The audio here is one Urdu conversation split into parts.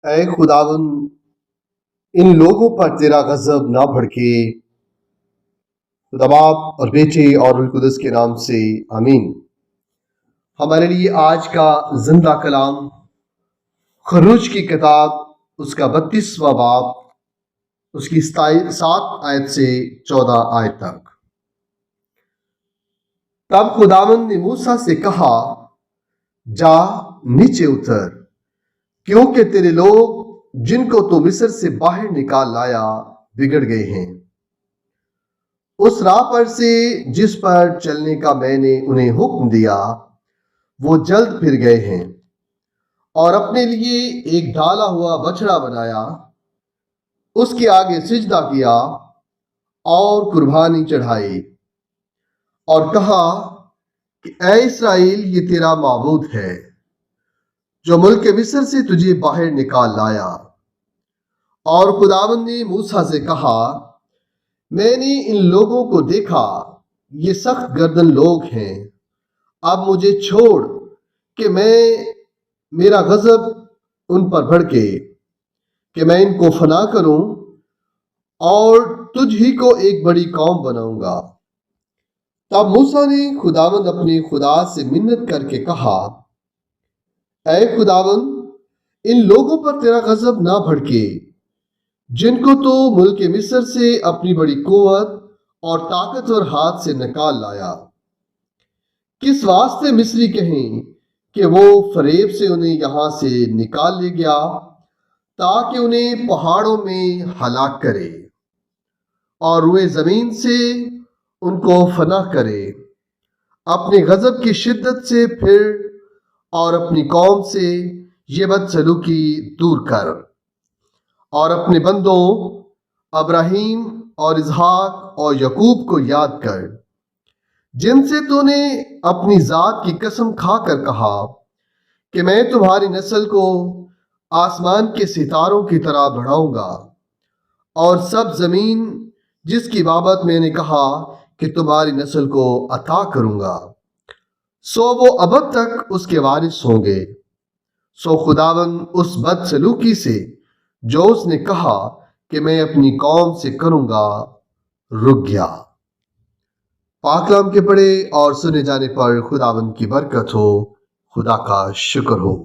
اے خداون، ان لوگوں پر تیرا غضب نہ بھڑکے۔ خدا باپ اور بیٹے اور روح القدس کے نام سے آمین۔ ہمارے لیے آج کا زندہ کلام خروج کی کتاب، اس کا 32واں باب، اس کی 7 آیت سے 14 آیت تک۔ تب خداوند نے موسیٰ سے کہا، جا نیچے اتر، کیونکہ تیرے لوگ جن کو تو مصر سے باہر نکال لایا بگڑ گئے ہیں۔ اس راہ پر سے جس پر چلنے کا میں نے انہیں حکم دیا وہ جلد پھر گئے ہیں، اور اپنے لیے ایک ڈھالا ہوا بچڑا بنایا، اس کے آگے سجدہ کیا اور قربانی چڑھائی، اور کہا کہ اے اسرائیل، یہ تیرا معبود ہے جو ملک مصر سے تجھے باہر نکال لایا۔ اور خداوند نے موسیٰ سے کہا، میں نے ان لوگوں کو دیکھا، یہ سخت گردن لوگ ہیں۔ اب مجھے چھوڑ کہ میرا غضب ان پر بھڑکے، کہ میں ان کو فنا کروں اور تجھ ہی کو ایک بڑی قوم بناؤں گا۔ تب موسیٰ نے خداوند اپنے خدا سے منت کر کے کہا، اے خداوند، ان لوگوں پر تیرا غضب نہ بھڑکے، جن کو تو ملک مصر سے اپنی بڑی قوت اور طاقتور ہاتھ سے نکال لایا۔ کس واسطے مصری کہیں کہ وہ فریب سے انہیں یہاں سے نکال لے گیا، تاکہ انہیں پہاڑوں میں ہلاک کرے اور روئے زمین سے ان کو فنا کرے۔ اپنے غضب کی شدت سے پھر اور اپنی قوم سے یہ بدسلوکی دور کر، اور اپنے بندوں ابراہیم اور اسحاق اور یعقوب کو یاد کر، جن سے تو نے اپنی ذات کی قسم کھا کر کہا کہ میں تمہاری نسل کو آسمان کے ستاروں کی طرح بڑھاؤں گا، اور سب زمین جس کی بابت میں نے کہا کہ تمہاری نسل کو عطا کروں گا، سو وہ ابد تک اس کے وارث ہوں گے۔ سو خداوند اس بدسلوکی سے جو اس نے کہا کہ میں اپنی قوم سے کروں گا رک گیا۔ پاک کلام کے پڑھے اور سنے جانے پر خداوند کی برکت ہو، خدا کا شکر ہو۔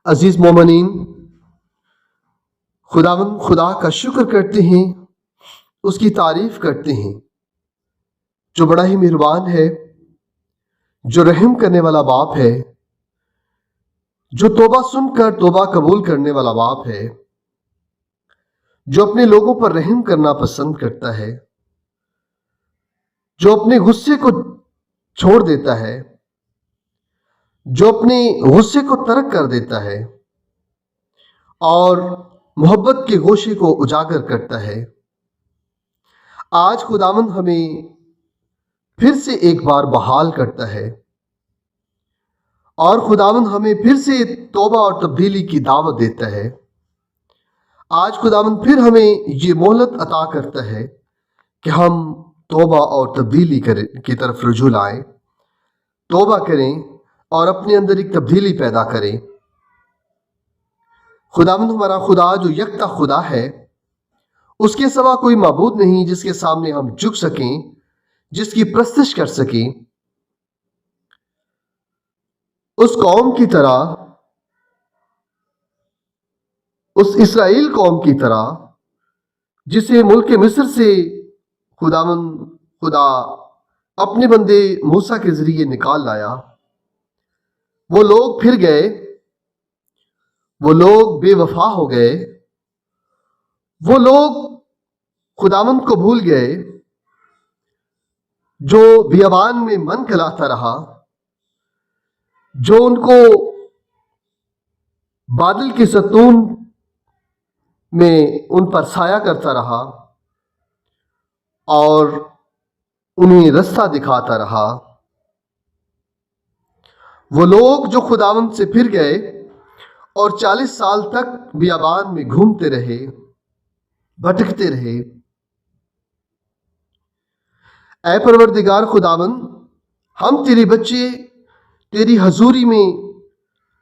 عزیز مومنین، خداوند خدا کا شکر کرتے ہیں، اس کی تعریف کرتے ہیں، جو بڑا ہی مہربان ہے، جو رحم کرنے والا باپ ہے، جو توبہ سن کر توبہ قبول کرنے والا باپ ہے، جو اپنے لوگوں پر رحم کرنا پسند کرتا ہے، جو اپنے غصے کو چھوڑ دیتا ہے، جو اپنے غصے کو ترک کر دیتا ہے اور محبت کے گوشے کو اجاگر کرتا ہے۔ آج خداوند ہمیں پھر سے ایک بار بحال کرتا ہے، اور خداوند ہمیں پھر سے توبہ اور تبدیلی کی دعوت دیتا ہے۔ آج خداوند پھر ہمیں یہ مہلت عطا کرتا ہے کہ ہم توبہ اور تبدیلی کی طرف رجوع لائیں، توبہ کریں اور اپنے اندر ایک تبدیلی پیدا کریں۔ خداوند ہمارا خدا جو یکتا خدا ہے، اس کے سوا کوئی معبود نہیں جس کے سامنے ہم جھک سکیں، جس کی پرستش کر سکیں۔ اس قوم کی طرح، اس اسرائیل قوم کی طرح جسے ملک مصر سے خدا اپنے بندے موسیٰ کے ذریعے نکال لایا، وہ لوگ پھر گئے، وہ لوگ بے وفا ہو گئے، وہ لوگ خداوند کو بھول گئے، جو بیابان میں من کھلاتا رہا، جو ان کو بادل کی ستون میں ان پر سایہ کرتا رہا اور انہیں رستہ دکھاتا رہا۔ وہ لوگ جو خداوند سے پھر گئے اور 40 سال تک بیابان میں گھومتے رہے، بھٹکتے رہے۔ اے پروردگار خداوند، ہم تیرے بچے تیری حضوری میں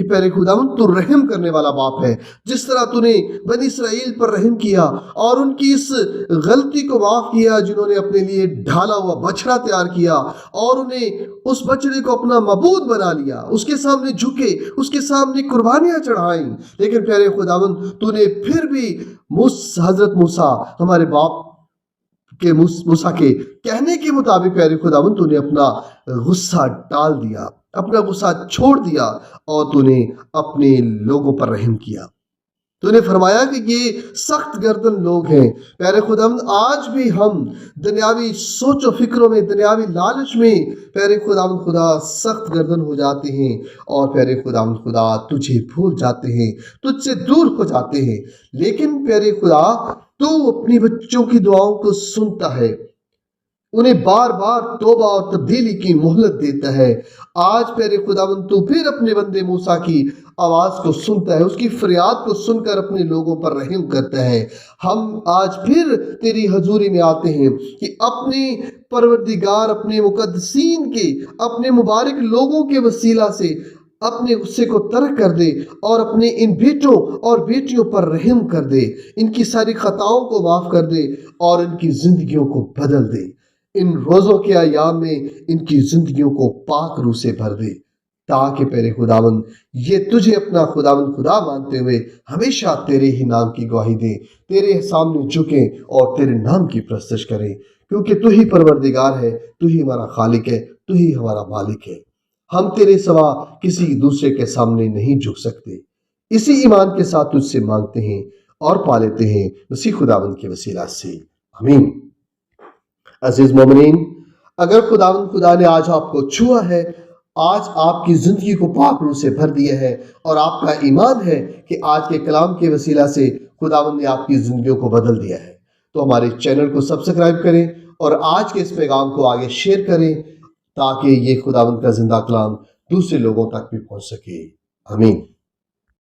کہ پیارے خداوند تو رحم کرنے والا باپ ہے، جس طرح تو نے بنی اسرائیل پر رحم کیا اور ان کی اس غلطی کو معاف کیا جنہوں نے اپنے لیے ڈھالا ہوا بچڑا تیار کیا اور انہیں اس بچڑے کو اپنا معبود بنا لیا، اس کے سامنے جھکے، اس کے سامنے قربانیاں چڑھائیں۔ لیکن پیارے خداوند تو نے پھر بھی حضرت موسیٰ ہمارے باپ کہ موسیٰ کے کہنے کے مطابق پیارے خداوند تو نے اپنا غصہ ڈال دیا، اپنا غصہ چھوڑ دیا اور تو نے اپنے لوگوں پر رحم کیا۔ تو نے فرمایا کہ یہ سخت گردن لوگ ہیں۔ پیارے خداوند آج بھی ہم دنیاوی سوچ و فکروں میں، دنیاوی لالچ میں پیارے خداوند خدا سخت گردن ہو جاتے ہیں اور پیارے خداوند خدا تجھے بھول جاتے ہیں، تجھ سے دور ہو جاتے ہیں۔ لیکن پیارے خدا تو اپنی بچوں کی دعاؤں کو سنتا ہے، انہیں بار بار توبہ اور تبدیلی کی مہلت دیتا ہے۔ آج پیارے خداوند تو پھر اپنے بندے موسیٰ کی آواز کو سنتا ہے، اس کی فریاد کو سن کر اپنے لوگوں پر رحم کرتا ہے۔ ہم آج پھر تیری حضوری میں آتے ہیں کہ اپنے پروردگار، اپنے مقدسین کے، اپنے مبارک لوگوں کے وسیلہ سے اپنے غصے کو ترک کر دے اور اپنے ان بیٹوں اور بیٹیوں پر رحم کر دے، ان کی ساری خطاؤں کو معاف کر دے اور ان کی زندگیوں کو بدل دے۔ ان روزوں کے ایام میں ان کی زندگیوں کو پاک روح سے بھر دے، تاکہ پیارے خداوند یہ تجھے اپنا خداوند خدا مانتے ہوئے ہمیشہ تیرے ہی نام کی گواہی دیں، تیرے سامنے جھکیں اور تیرے نام کی پرستش کریں، کیونکہ تو ہی پروردگار ہے، تو ہی ہمارا خالق ہے، تو ہی ہمارا مالک ہے۔ ہم تیرے سوا کسی دوسرے کے سامنے نہیں جھک سکتے۔ اسی ایمان کے ساتھ تجھ سے مانگتے ہیں اور پا لیتے ہیں مسیح خداوند کے وسیلہ سے، آمین۔ عزیز مومنین، اگر خداوند خدا نے آج آپ کو چھوا ہے، آج آپ کی زندگی کو پاک روح سے بھر دیا ہے اور آپ کا ایمان ہے کہ آج کے کلام کے وسیلہ سے خداوند نے آپ کی زندگیوں کو بدل دیا ہے، تو ہمارے چینل کو سبسکرائب کریں اور آج کے اس پیغام کو آگے شیئر کریں تاکہ یہ خداوند کا زندہ کلام دوسرے لوگوں تک بھی پہنچ سکے، آمین۔